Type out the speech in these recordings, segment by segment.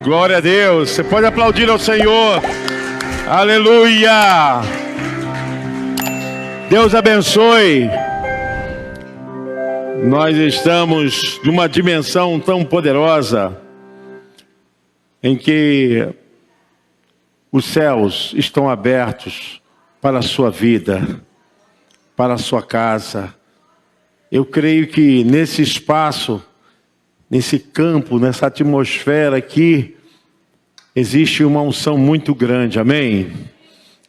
Glória a Deus. Você pode aplaudir ao Senhor. Aleluia. Deus abençoe. Nós estamos numa dimensão tão poderosa em que os céus estão abertos para a sua vida, para a sua casa. Eu creio que nesse espaço, nesse campo, nessa atmosfera aqui, existe uma unção muito grande, amém?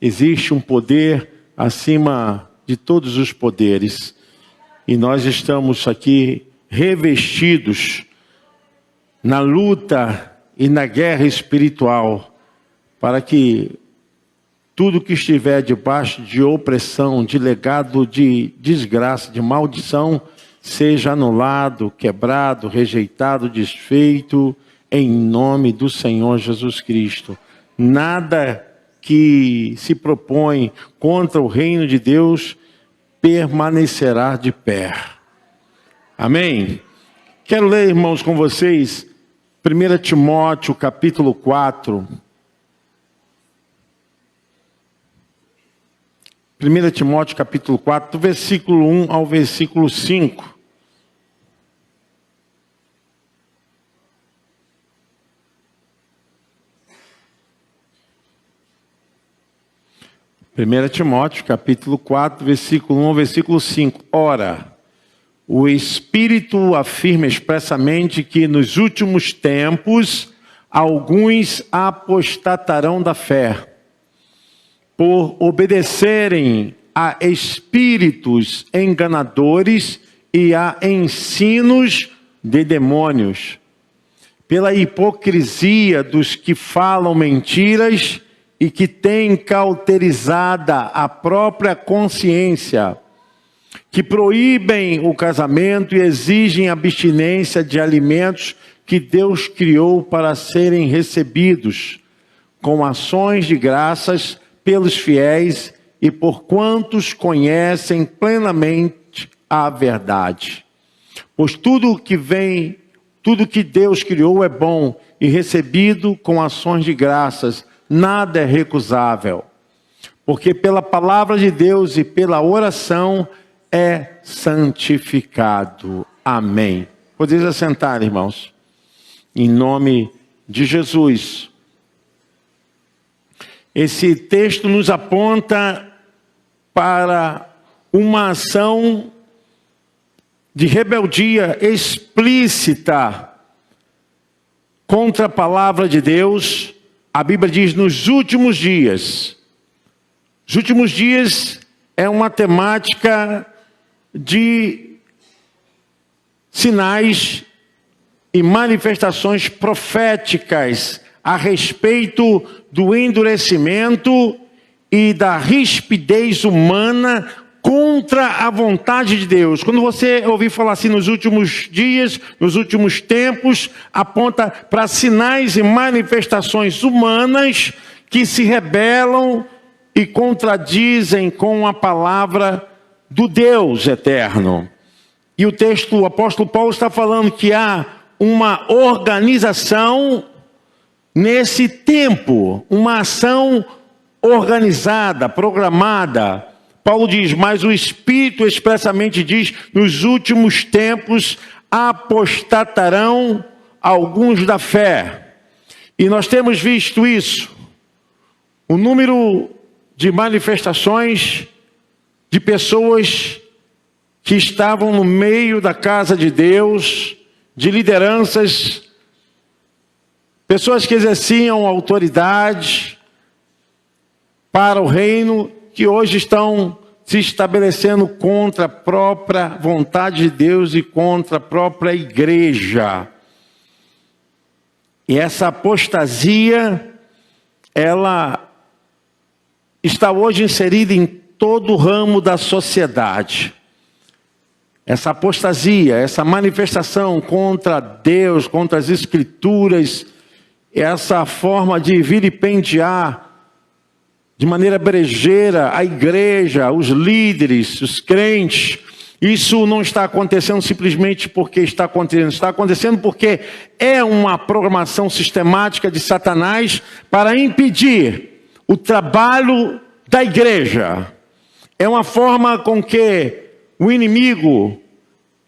Existe um poder acima de todos os poderes. E nós estamos aqui revestidos na luta e na guerra espiritual, para que tudo que estiver debaixo de opressão, de legado de desgraça, de maldição, seja anulado, quebrado, rejeitado, desfeito, em nome do Senhor Jesus Cristo. Nada que se propõe contra o reino de Deus permanecerá de pé. Amém? Quero ler, irmãos, com vocês, 1 Timóteo, capítulo 4. 1 Timóteo, capítulo 4, do versículo 1 ao versículo 5. 1 Timóteo, capítulo 4, versículo 1 ao versículo 5. Ora, o Espírito afirma expressamente que nos últimos tempos alguns apostatarão da fé, por obedecerem a espíritos enganadores e a ensinos de demônios, pela hipocrisia dos que falam mentiras e que têm cauterizada a própria consciência, que proíbem o casamento e exigem abstinência de alimentos que Deus criou para serem recebidos com ações de graças pelos fiéis e por quantos conhecem plenamente a verdade. Pois tudo que Deus criou é bom e recebido com ações de graças, nada é recusável, porque pela palavra de Deus e pela oração é santificado. Amém. Podeis assentar, irmãos, em nome de Jesus. Esse texto nos aponta para uma ação de rebeldia explícita contra a palavra de Deus. A Bíblia diz nos últimos dias. Os últimos dias é uma temática de sinais e manifestações proféticas a respeito do endurecimento e da rispidez humana contra a vontade de Deus. Quando você ouvir falar assim nos últimos dias, nos últimos tempos, aponta para sinais e manifestações humanas que se rebelam e contradizem com a palavra do Deus eterno. E o texto, o apóstolo Paulo está falando que há uma organização nesse tempo, uma ação organizada, programada. Paulo diz, mas o Espírito expressamente diz, nos últimos tempos apostatarão alguns da fé. E nós temos visto isso. O número de manifestações de pessoas que estavam no meio da casa de Deus, de lideranças, pessoas que exerciam autoridade para o reino, que hoje estão se estabelecendo contra a própria vontade de Deus e contra a própria igreja. E essa apostasia, ela está hoje inserida em todo o ramo da sociedade. Essa apostasia, essa manifestação contra Deus, contra as Escrituras, essa forma de vilipendiar de maneira brejeira a igreja, os líderes, os crentes, Isso não está acontecendo simplesmente porque está acontecendo porque é uma programação sistemática de Satanás para impedir o trabalho da igreja. É uma forma com que o inimigo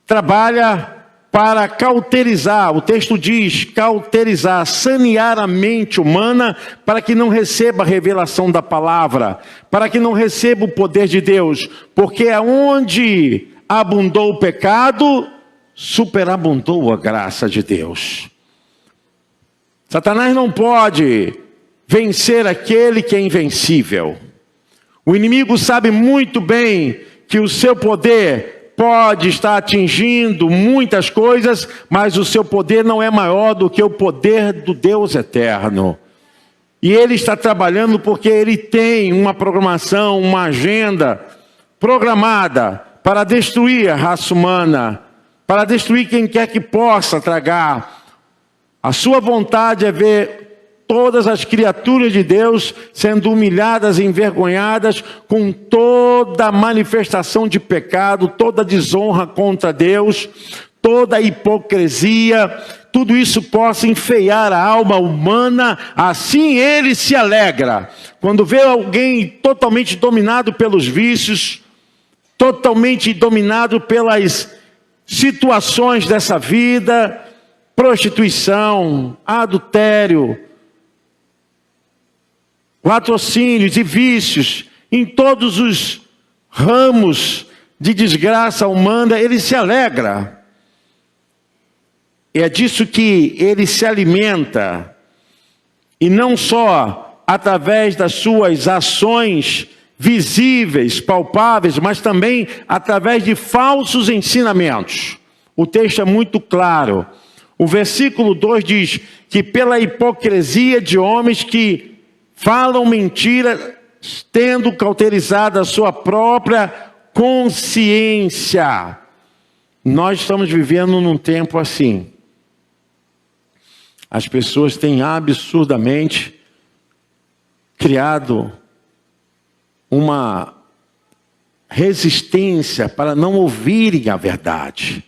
trabalha para cauterizar, o texto diz cauterizar, sanear a mente humana para que não receba a revelação da palavra, para que não receba o poder de Deus, porque aonde abundou o pecado, superabundou a graça de Deus. Satanás não pode vencer aquele que é invencível. O inimigo sabe muito bem que o seu poder pode estar atingindo muitas coisas, mas o seu poder não é maior do que o poder do Deus eterno. E ele está trabalhando porque ele tem uma programação, uma agenda programada para destruir a raça humana, para destruir quem quer que possa tragar. A sua vontade é ver todas as criaturas de Deus sendo humilhadas e envergonhadas com toda a manifestação de pecado, toda a desonra contra Deus, toda a hipocrisia, tudo isso possa enfeiar a alma humana. Assim ele se alegra quando vê alguém totalmente dominado pelos vícios, totalmente dominado pelas situações dessa vida, prostituição, adultério, latrocínios e vícios, em todos os ramos de desgraça humana, ele se alegra. É disso que ele se alimenta, e não só através das suas ações visíveis, palpáveis, mas também através de falsos ensinamentos. O texto é muito claro. O versículo 2 diz que pela hipocrisia de homens que falam mentira, tendo cauterizado a sua própria consciência. Nós estamos vivendo num tempo assim. As pessoas têm absurdamente criado uma resistência para não ouvirem a verdade.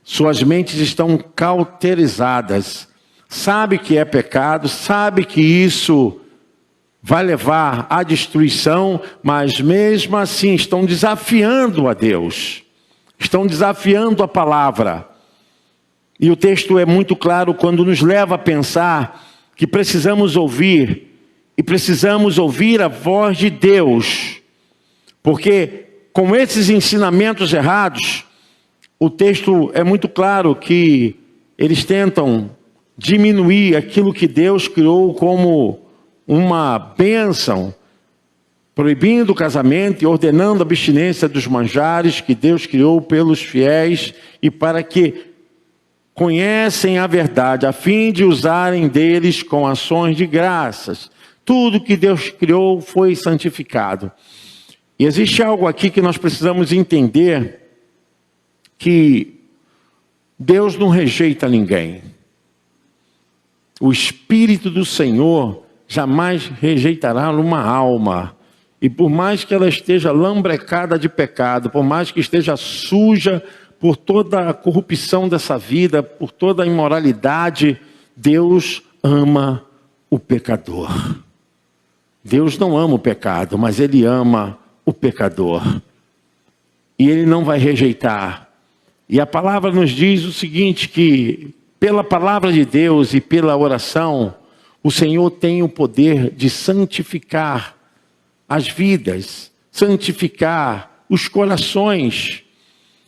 Suas mentes estão cauterizadas. Sabe que é pecado, sabe que isso vai levar à destruição, mas mesmo assim estão desafiando a Deus, estão desafiando a palavra. E o texto é muito claro quando nos leva a pensar que precisamos ouvir, e precisamos ouvir a voz de Deus, porque com esses ensinamentos errados, o texto é muito claro que eles tentam diminuir aquilo que Deus criou como uma bênção, proibindo o casamento e ordenando a abstinência dos manjares que Deus criou pelos fiéis e para que conhecem a verdade, a fim de usarem deles com ações de graças. Tudo que Deus criou foi santificado. E existe algo aqui que nós precisamos entender, que Deus não rejeita ninguém. O Espírito do Senhor jamais rejeitará uma alma. E por mais que ela esteja lambrecada de pecado, por mais que esteja suja por toda a corrupção dessa vida, por toda a imoralidade, Deus ama o pecador. Deus não ama o pecado, mas Ele ama o pecador. E Ele não vai rejeitar. E a palavra nos diz o seguinte, que pela palavra de Deus e pela oração, o Senhor tem o poder de santificar as vidas, santificar os corações.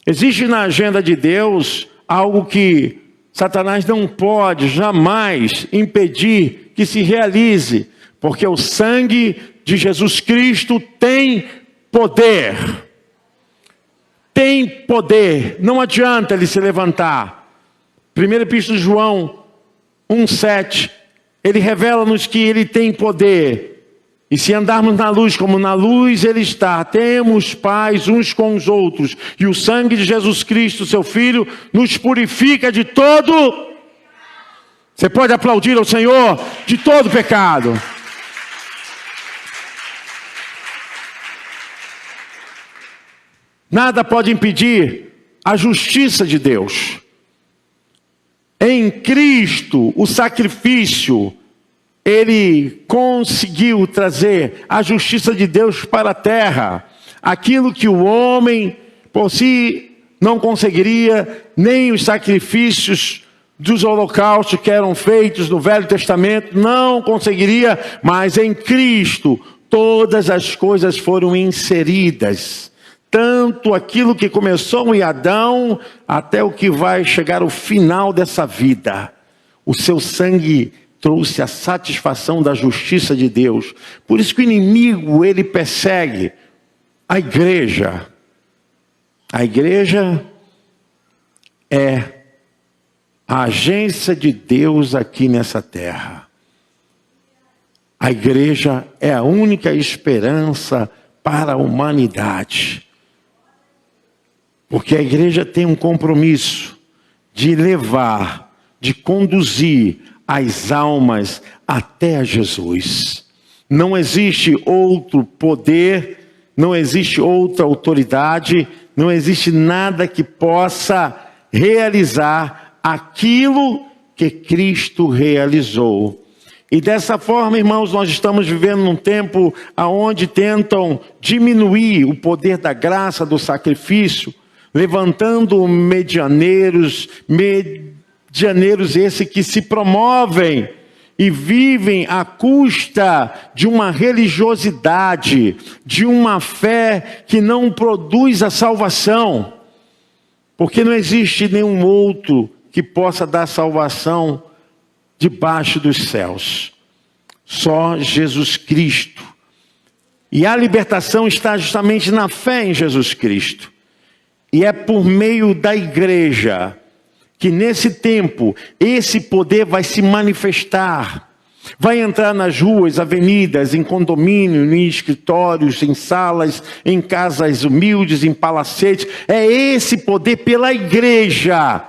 Existe na agenda de Deus algo que Satanás não pode jamais impedir que se realize, porque o sangue de Jesus Cristo tem poder. Tem poder, não adianta ele se levantar. 1 Epístola de João 1,7, ele revela-nos que ele tem poder. E se andarmos na luz, como na luz ele está, temos paz uns com os outros. E o sangue de Jesus Cristo, seu Filho, nos purifica de todo... Você pode aplaudir ao Senhor de todo pecado. Nada pode impedir a justiça de Deus. Em Cristo, o sacrifício, ele conseguiu trazer a justiça de Deus para a terra. Aquilo que o homem por si não conseguiria, nem os sacrifícios dos holocaustos que eram feitos no Velho Testamento, não conseguiria, mas em Cristo todas as coisas foram inseridas. Tanto aquilo que começou em Adão, até o que vai chegar ao final dessa vida. O seu sangue trouxe a satisfação da justiça de Deus. Por isso que o inimigo, ele persegue a igreja. A igreja é a agência de Deus aqui nessa terra. A igreja é a única esperança para a humanidade. Porque a igreja tem um compromisso de levar, de conduzir as almas até a Jesus. Não existe outro poder, não existe outra autoridade, não existe nada que possa realizar aquilo que Cristo realizou. E dessa forma, irmãos, nós estamos vivendo num tempo onde tentam diminuir o poder da graça, do sacrifício, levantando medianeiros esse que se promovem e vivem à custa de uma religiosidade, de uma fé que não produz a salvação, porque não existe nenhum outro que possa dar salvação debaixo dos céus. Só Jesus Cristo. E a libertação está justamente na fé em Jesus Cristo. E é por meio da igreja que nesse tempo esse poder vai se manifestar. Vai entrar nas ruas, avenidas, em condomínios, em escritórios, em salas, em casas humildes, em palacetes. É esse poder pela igreja.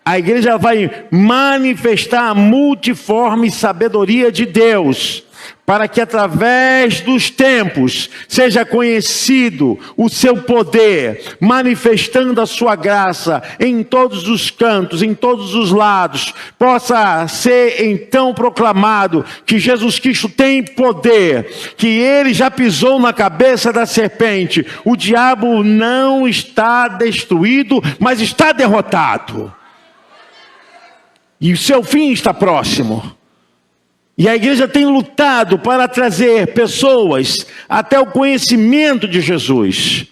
A igreja vai manifestar a multiforme sabedoria de Deus, para que através dos tempos seja conhecido o seu poder, manifestando a sua graça em todos os cantos, em todos os lados. Possa ser então proclamado que Jesus Cristo tem poder, que ele já pisou na cabeça da serpente. O diabo não está destruído, mas está derrotado. E o seu fim está próximo. E a igreja tem lutado para trazer pessoas até o conhecimento de Jesus.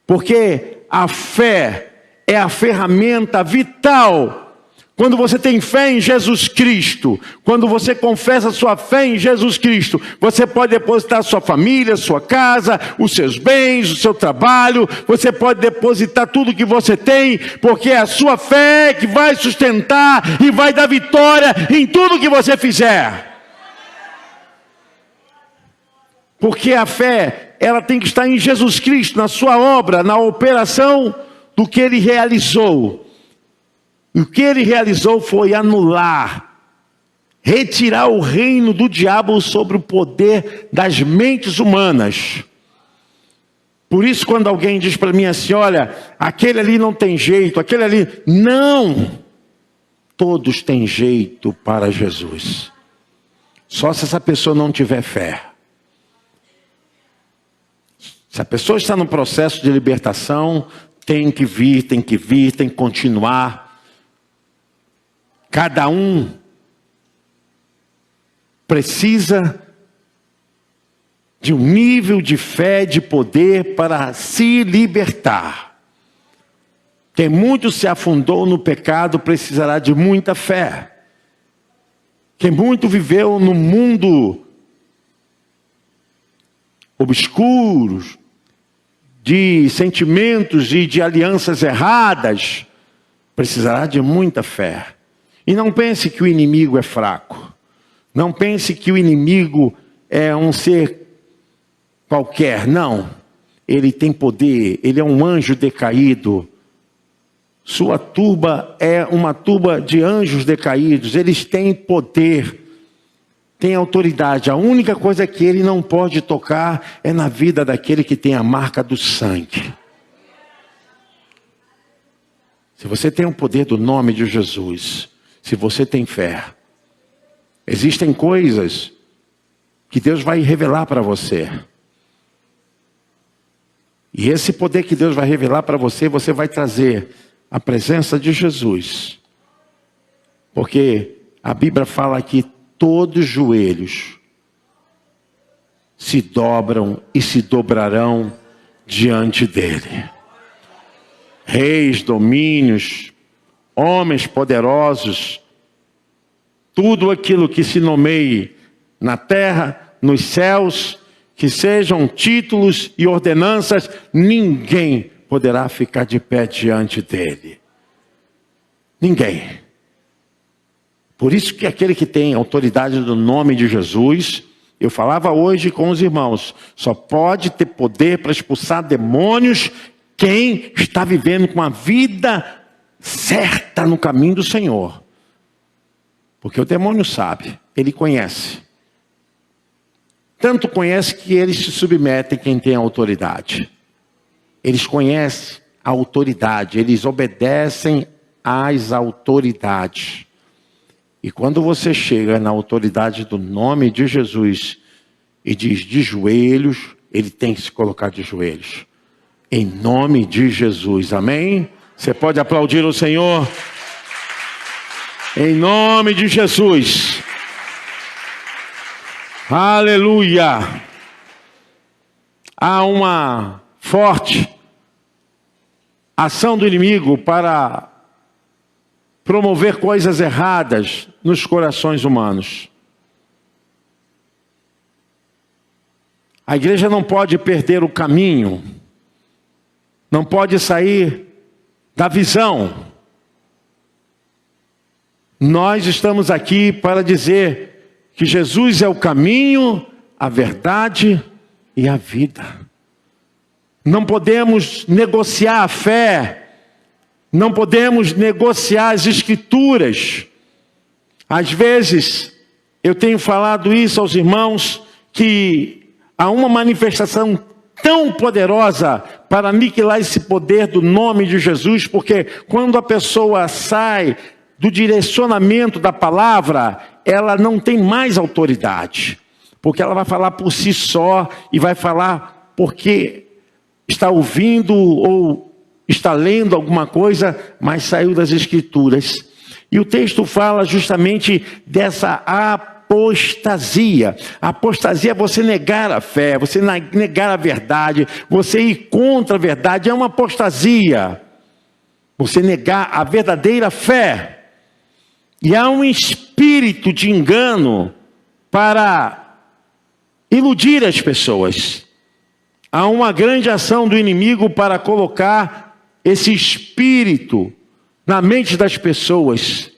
Porque a fé é a ferramenta vital. Quando você tem fé em Jesus Cristo, quando você confessa sua fé em Jesus Cristo, você pode depositar sua família, sua casa, os seus bens, o seu trabalho, você pode depositar tudo que você tem, porque é a sua fé que vai sustentar e vai dar vitória em tudo que você fizer. Porque a fé, ela tem que estar em Jesus Cristo, na sua obra, na operação do que ele realizou. E o que ele realizou foi anular, retirar o reino do diabo sobre o poder das mentes humanas. Por isso, quando alguém diz para mim assim, olha, aquele ali não tem jeito, aquele ali... Não! Todos têm jeito para Jesus. Só se essa pessoa não tiver fé. Se a pessoa está no processo de libertação, tem que vir, tem que continuar. Cada um precisa de um nível de fé, de poder para se libertar. Quem muito se afundou no pecado precisará de muita fé. Quem muito viveu no mundo obscuro, de sentimentos e de alianças erradas, precisará de muita fé. E não pense que o inimigo é fraco. Não pense que o inimigo é um ser qualquer. Não. Ele tem poder. Ele é um anjo decaído. Sua turba é uma turba de anjos decaídos. Eles têm poder. Têm autoridade. A única coisa que ele não pode tocar é na vida daquele que tem a marca do sangue. Se você tem o poder do nome de Jesus, se você tem fé, existem coisas que Deus vai revelar para você. E esse poder que Deus vai revelar para você, você vai trazer a presença de Jesus. Porque a Bíblia fala que todos os joelhos se dobram e se dobrarão diante dele. Reis, domínios, homens poderosos, tudo aquilo que se nomeie na terra, nos céus, que sejam títulos e ordenanças, ninguém poderá ficar de pé diante dele. Ninguém. Por isso que aquele que tem autoridade do nome de Jesus, eu falava hoje com os irmãos, só pode ter poder para expulsar demônios quem está vivendo com a vida certa no caminho do Senhor. Porque o demônio sabe, ele conhece. Tanto conhece que eles se submetem quem tem autoridade. Eles conhecem a autoridade, eles obedecem às autoridades. E quando você chega na autoridade do nome de Jesus e diz de joelhos, ele tem que se colocar de joelhos. Em nome de Jesus, amém? Você pode aplaudir o Senhor? Em nome de Jesus. Aleluia. Há uma forte ação do inimigo para promover coisas erradas nos corações humanos. A igreja não pode perder o caminho, não pode sair da visão. Nós estamos aqui para dizer que Jesus é o caminho, a verdade e a vida. Não podemos negociar a fé, não podemos negociar as escrituras. Às vezes, eu tenho falado isso aos irmãos, que há uma manifestação tão poderosa para aniquilar esse poder do nome de Jesus, porque quando a pessoa sai do direcionamento da palavra, ela não tem mais autoridade, porque ela vai falar por si só e vai falar porque está ouvindo ou está lendo alguma coisa, mas saiu das escrituras. E o texto fala justamente dessa apostasia. A apostasia é você negar a fé, você negar a verdade, você ir contra a verdade, é uma apostasia. Você negar a verdadeira fé. E há um espírito de engano para iludir as pessoas. Há uma grande ação do inimigo para colocar esse espírito na mente das pessoas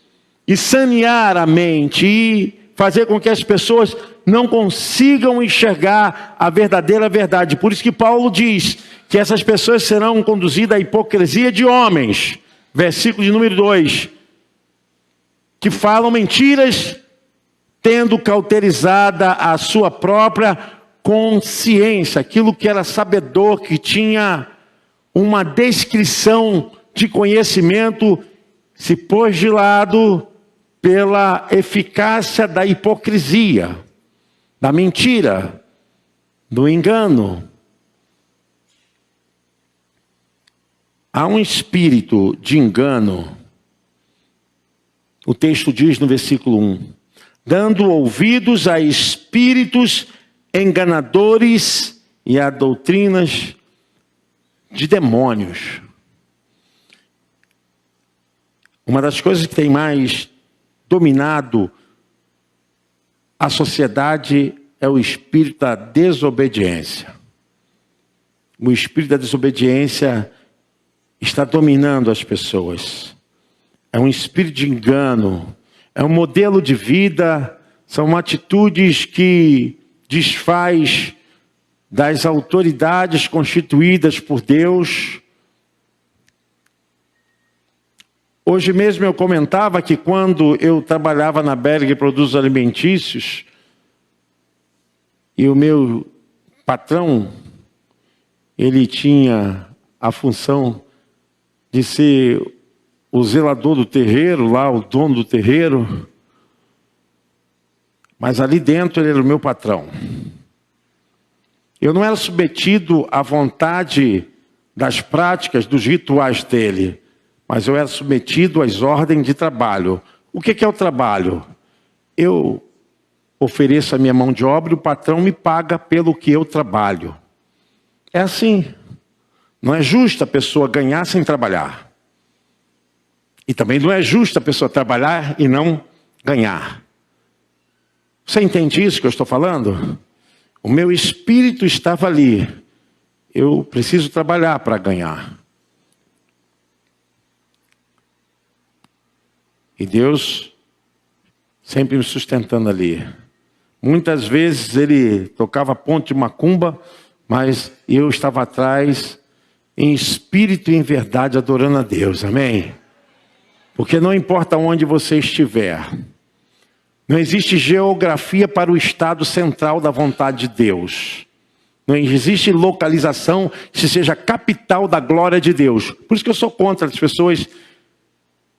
e sanear a mente e fazer com que as pessoas não consigam enxergar a verdadeira verdade. Por isso que Paulo diz que essas pessoas serão conduzidas à hipocrisia de homens. Versículo de número 2. Que falam mentiras, tendo cauterizada a sua própria consciência, aquilo que era sabedor, que tinha uma descrição de conhecimento, se pôs de lado pela eficácia da hipocrisia, da mentira, do engano. Há um espírito de engano. O texto diz no versículo 1, dando ouvidos a espíritos enganadores e a doutrinas de demônios. Uma das coisas que tem mais dominado a sociedade é o espírito da desobediência. O espírito da desobediência está dominando as pessoas. É um espírito de engano, é um modelo de vida, são atitudes que desfaz das autoridades constituídas por Deus. Hoje mesmo eu comentava que quando eu trabalhava na Berg Produtos Alimentícios, e o meu patrão, ele tinha a função de ser o zelador do terreiro, lá o dono do terreiro, mas ali dentro ele era o meu patrão. Eu não era submetido à vontade das práticas, dos rituais dele, mas eu era submetido às ordens de trabalho. O que é o trabalho? Eu ofereço a minha mão de obra e o patrão me paga pelo que eu trabalho. É assim. Não é justo a pessoa ganhar sem trabalhar. E também não é justo a pessoa trabalhar e não ganhar. Você entende isso que eu estou falando? O meu espírito estava ali. Eu preciso trabalhar para ganhar. E Deus sempre me sustentando ali. Muitas vezes ele tocava ponto de macumba, mas eu estava atrás, em espírito e em verdade, adorando a Deus. Amém? Porque não importa onde você estiver, não existe geografia para o estado central da vontade de Deus. Não existe localização que seja capital da glória de Deus. Por isso que eu sou contra as pessoas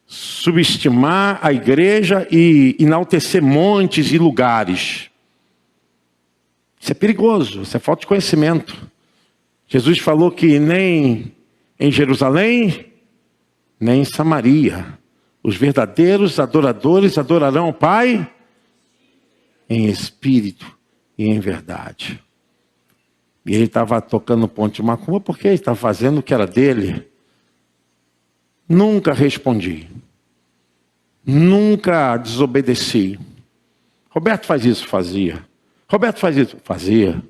subestimar a igreja e enaltecer montes e lugares. Isso é perigoso, isso é falta de conhecimento. Jesus falou que nem em Jerusalém, nem em Samaria, os verdadeiros adoradores adorarão o Pai em espírito e em verdade. E ele estava tocando ponto de macumba porque ele estava fazendo o que era dele. Nunca respondi. Nunca desobedeci. Roberto faz isso, fazia. Roberto faz isso, fazia.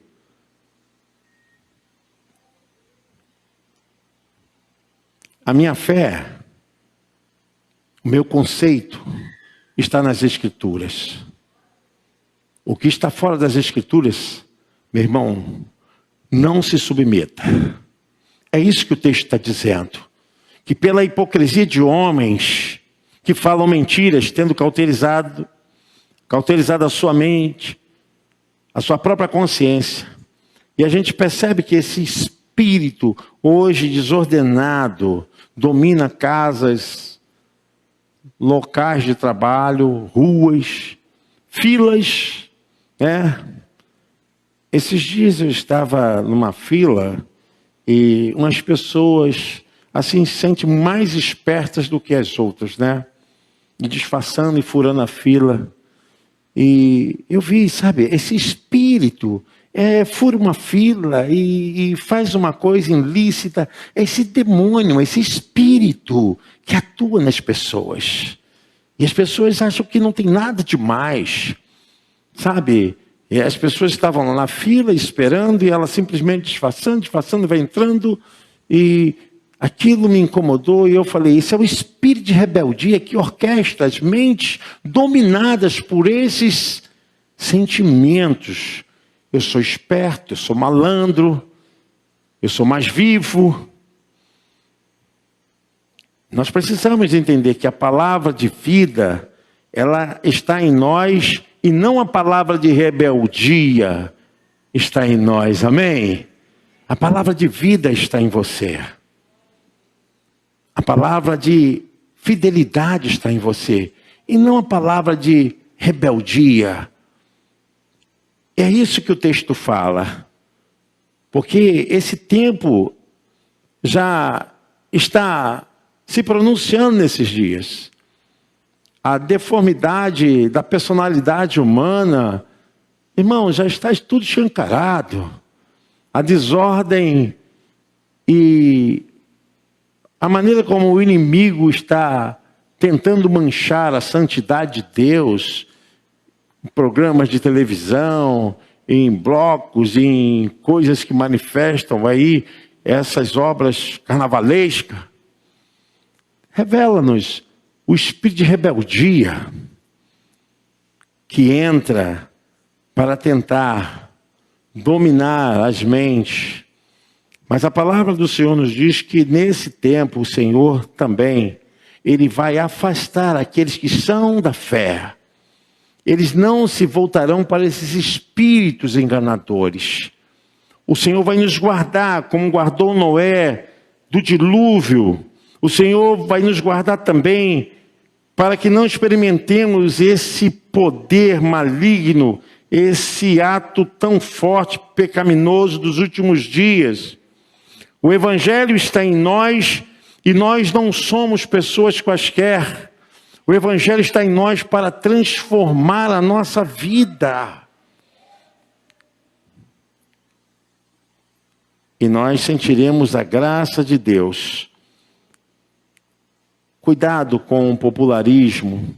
A minha fé, o meu conceito está nas Escrituras. O que está fora das Escrituras, meu irmão, não se submeta. É isso que o texto está dizendo. Que pela hipocrisia de homens que falam mentiras, tendo cauterizado a sua mente, a sua própria consciência. E a gente percebe que esse espírito hoje desordenado domina casas, locais de trabalho, ruas, filas, né? Esses dias eu estava numa fila e umas pessoas assim se sentem mais espertas do que as outras, né? E disfarçando e furando a fila. E eu vi, sabe, esse espírito fura uma fila e faz uma coisa ilícita. Esse demônio, esse espírito que atua nas pessoas. E as pessoas acham que não tem nada demais, sabe? E as pessoas estavam lá na fila esperando e ela simplesmente disfarçando, vai entrando. E aquilo me incomodou e eu falei, isso é o espírito de rebeldia que orquestra as mentes dominadas por esses sentimentos. Eu sou esperto, eu sou malandro, eu sou mais vivo. Nós precisamos entender que a palavra de vida, ela está em nós e não a palavra de rebeldia está em nós, amém? A palavra de vida está em você. A palavra de fidelidade está em você. E não a palavra de rebeldia. É isso que o texto fala. Porque esse tempo já está se pronunciando nesses dias. A deformidade da personalidade humana, irmão, já está tudo escancarado. A desordem e a maneira como o inimigo está tentando manchar a santidade de Deus, em programas de televisão, em blocos, em coisas que manifestam aí essas obras carnavalescas, revela-nos o espírito de rebeldia que entra para tentar dominar as mentes. Mas a palavra do Senhor nos diz que nesse tempo o Senhor também, Ele vai afastar aqueles que são da fé. Eles não se voltarão para esses espíritos enganadores. O Senhor vai nos guardar, como guardou Noé do dilúvio. O Senhor vai nos guardar também para que não experimentemos esse poder maligno, esse ato tão forte, pecaminoso dos últimos dias. O Evangelho está em nós e nós não somos pessoas quaisquer. O Evangelho está em nós para transformar a nossa vida. E nós sentiremos a graça de Deus. Cuidado com o popularismo.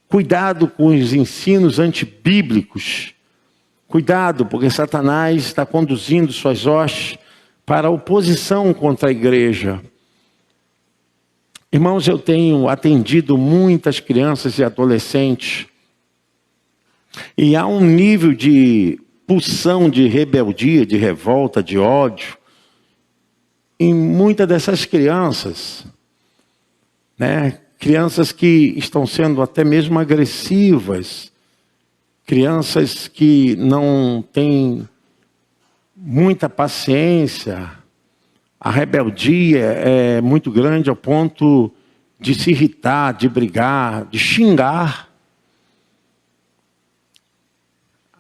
Cuidado com os ensinos antibíblicos. Cuidado, porque Satanás está conduzindo suas hostes para a oposição contra a igreja. Irmãos, eu tenho atendido muitas crianças e adolescentes. E há um nível de pulsão de rebeldia, de revolta, de ódio em muitas dessas crianças, né? Crianças que estão sendo até mesmo agressivas, crianças que não têm muita paciência. A rebeldia é muito grande ao ponto de se irritar, de brigar, de xingar.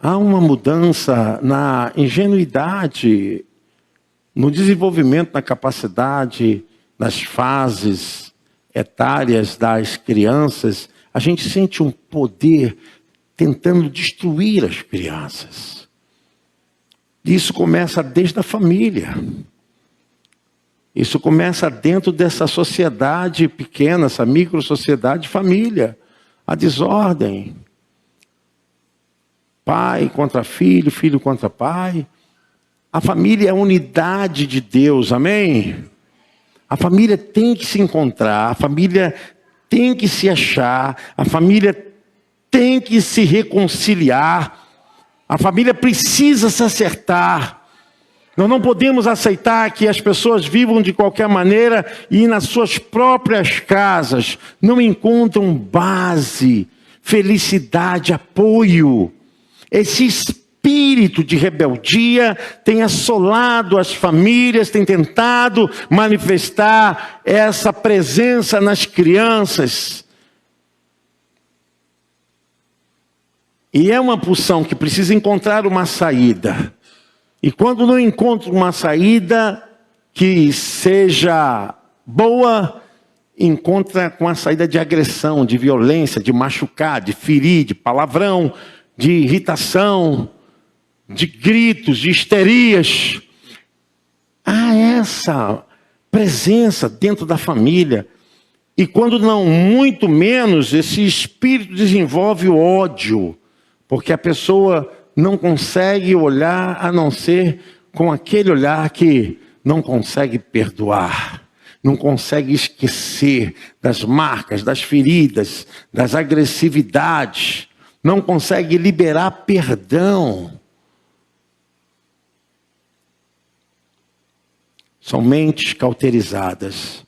Há uma mudança na ingenuidade, no desenvolvimento, na capacidade, nas fases etárias das crianças. A gente sente um poder tentando destruir as crianças. Isso começa desde a família. Isso começa dentro dessa sociedade pequena, essa micro-sociedade família. A desordem. Pai contra filho, filho contra pai. A família é a unidade de Deus, amém? A família tem que se encontrar, a família tem que se achar, a família tem que se reconciliar, a família precisa se acertar. Nós não podemos aceitar que as pessoas vivam de qualquer maneira e nas suas próprias casas não encontram base, felicidade, apoio. Esse espírito de rebeldia tem assolado as famílias, tem tentado manifestar essa presença nas crianças. E é uma pulsão que precisa encontrar uma saída. E quando não encontra uma saída que seja boa, encontra com a saída de agressão, de violência, de machucar, de ferir, de palavrão, de irritação, de gritos, de histerias. Há essa presença dentro da família. E quando não, muito menos, esse espírito desenvolve o ódio. Porque a pessoa não consegue olhar a não ser com aquele olhar que não consegue perdoar. Não consegue esquecer das marcas, das feridas, das agressividades. Não consegue liberar perdão. São mentes cauterizadas.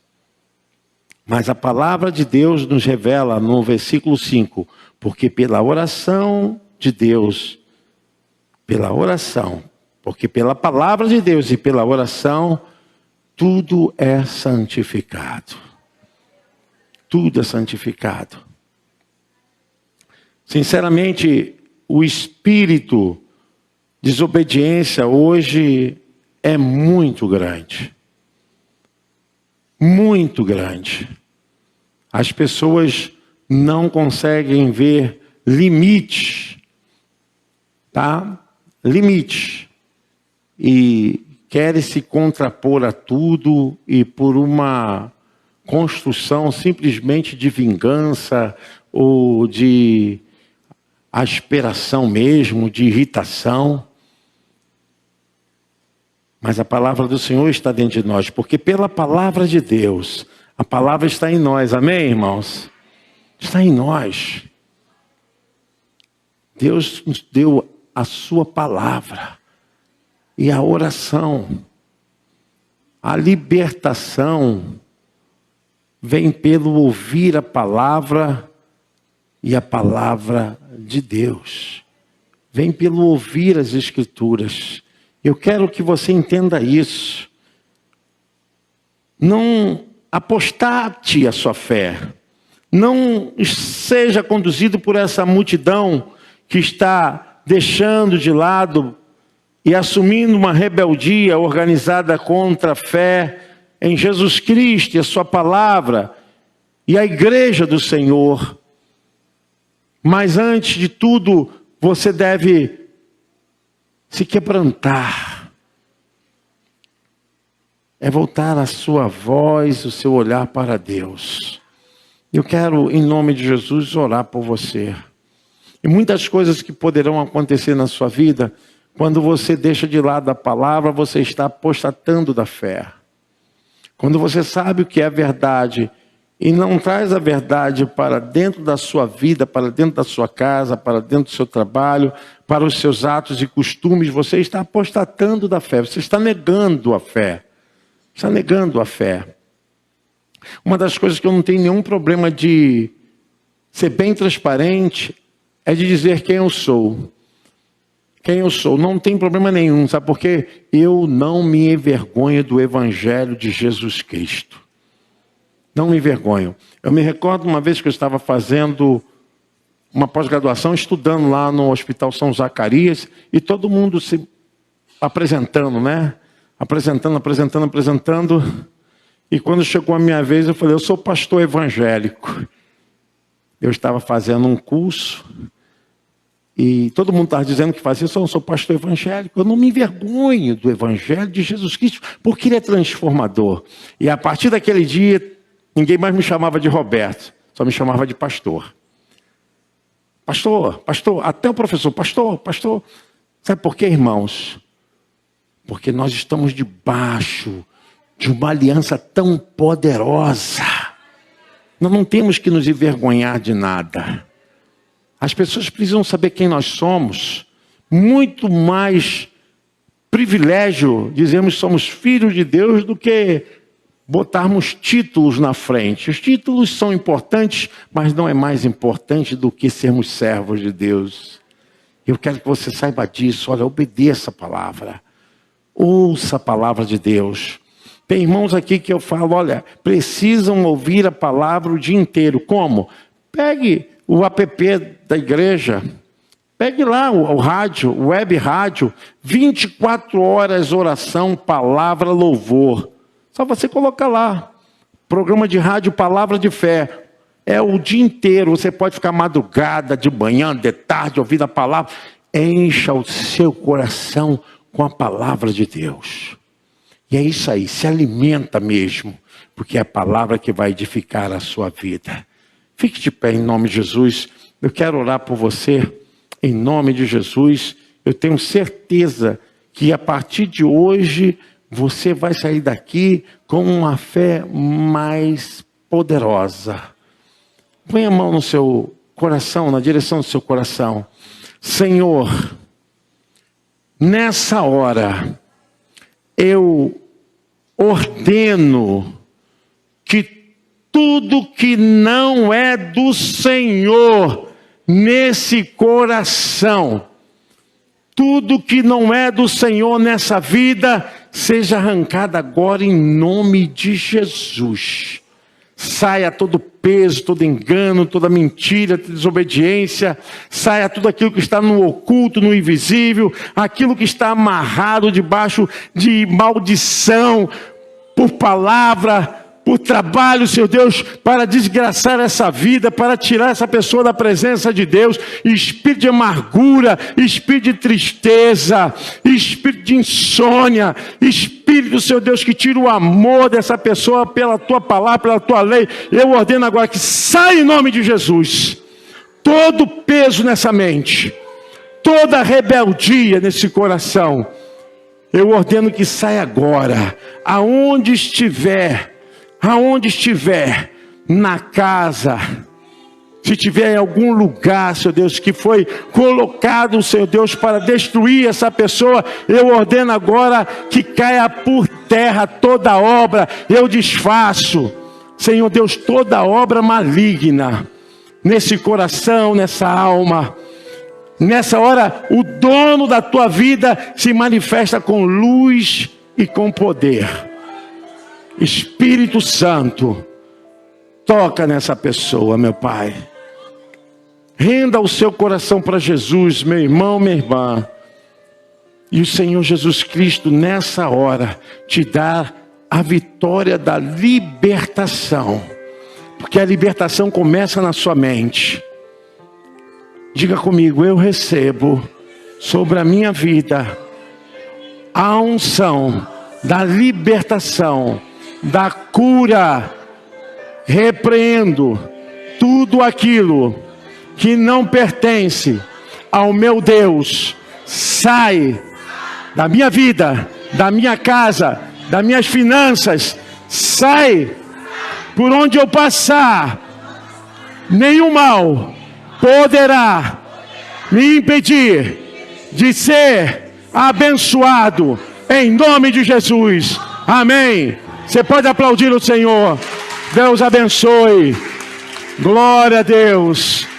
Mas a palavra de Deus nos revela no versículo 5, porque pela oração de Deus, porque pela palavra de Deus e pela oração, tudo é santificado. Tudo é santificado. Sinceramente, o espírito de desobediência hoje é muito grande. Muito grande. As pessoas não conseguem ver limites, tá? Limite. E querem se contrapor a tudo e por uma construção simplesmente de vingança ou de aspiração mesmo, de irritação. Mas a palavra do Senhor está dentro de nós, porque pela palavra de Deus, a palavra está em nós, amém, irmãos? Está em nós. Deus nos deu a sua palavra e a oração. A libertação vem pelo ouvir a palavra e a palavra de Deus. Vem pelo ouvir as Eu quero que você entenda isso. Não apostate a sua fé. Não seja conduzido por essa multidão que está deixando de lado e assumindo uma rebeldia organizada contra a fé em Jesus Cristo e a sua palavra e a igreja do Senhor. Mas antes de tudo, você deve se quebrantar. É voltar a sua voz, o seu olhar para Deus. Eu quero, em nome de Jesus, orar por você. E muitas coisas que poderão acontecer na sua vida, quando você deixa de lado a palavra, você está apostatando da fé. Quando você sabe o que é verdade e não traz a verdade para dentro da sua vida, para dentro da sua casa, para dentro do seu trabalho, para os seus atos e costumes, você está apostatando da fé, você está negando a fé. Está negando a fé. Uma das coisas que eu não tenho nenhum problema de ser bem transparente é de dizer quem eu sou. Quem eu sou. Não tem problema nenhum, sabe por quê? Eu não me envergonho do Evangelho de Jesus Cristo. Não me envergonho. Eu me recordo uma vez que eu estava fazendo uma pós-graduação, estudando lá no Hospital São Zacarias, e todo mundo se apresentando, né? Apresentando. E quando chegou a minha vez, eu falei, eu sou pastor evangélico. Eu estava fazendo um curso, e todo mundo estava dizendo que fazia isso, eu sou pastor evangélico. Eu não me envergonho do Evangelho de Jesus Cristo, porque ele é transformador. E a partir daquele dia, ninguém mais me chamava de Roberto, só me chamava de pastor. Pastor, até o professor, pastor. Sabe por quê, irmãos? Porque nós estamos debaixo de uma aliança tão poderosa. Nós não temos que nos envergonhar de nada. As pessoas precisam saber quem nós somos. Muito mais privilégio dizermos que somos filhos de Deus do que botarmos títulos na frente. Os títulos são importantes, mas não é mais importante do que sermos servos de Deus. Eu quero que você saiba disso. Olha, obedeça a palavra. Ouça a palavra de Deus. Tem irmãos aqui que eu falo, olha, precisam ouvir a palavra o dia inteiro. Como? Pegue o app da igreja, pegue lá o rádio, o web rádio, 24 horas oração, palavra, louvor. Só você colocar lá, programa de rádio, palavra de fé. É o dia inteiro, você pode ficar madrugada, de manhã, de tarde, ouvindo a palavra. Encha o seu coração com a palavra de Deus. E é isso aí, se alimenta mesmo, porque é a palavra que vai edificar a sua vida. Fique de pé em nome de Jesus. Eu quero orar por você em nome de Jesus. Eu tenho certeza que a partir de hoje você vai sair daqui com uma fé mais poderosa. Põe a mão no seu coração, na direção do seu coração. Senhor, nessa hora, eu ordeno que tudo que não é do Senhor nesse coração, tudo que não é do Senhor nessa vida, seja arrancado agora em nome de Jesus. Saia todo peso, todo engano, toda mentira, toda desobediência. Saia tudo aquilo que está no oculto, no invisível. Aquilo que está amarrado debaixo de maldição. Por palavra, por trabalho, Senhor Deus, para desgraçar essa vida, para tirar essa pessoa da presença de Deus. Espírito de amargura, espírito de tristeza, espírito de insônia, espírito, Senhor Deus, que tira o amor dessa pessoa pela tua palavra, pela tua lei. Eu ordeno agora que saia em nome de Jesus todo peso nessa mente, toda rebeldia nesse coração. Eu ordeno que saia agora, aonde estiver, na casa, se tiver em algum lugar, Senhor Deus, que foi colocado, Senhor Deus, para destruir essa pessoa, eu ordeno agora que caia por terra toda obra, eu desfaço, Senhor Deus, toda obra maligna, nesse coração, nessa alma. Nessa hora, o dono da tua vida se manifesta com luz e com poder. Espírito Santo, toca nessa pessoa, meu Pai. Renda o seu coração para Jesus, meu irmão, minha irmã. E o Senhor Jesus Cristo, nessa hora, te dá a vitória da libertação. Porque a libertação começa na sua mente. Diga comigo: eu recebo sobre a minha vida a unção da libertação, da cura. Repreendo tudo aquilo que não pertence ao meu Deus. Sai da minha vida, da minha casa, das minhas finanças. Sai por onde eu passar. Nenhum mal poderá me impedir de ser abençoado, em nome de Jesus. Amém. Você pode aplaudir o Senhor. Deus abençoe. Glória a Deus.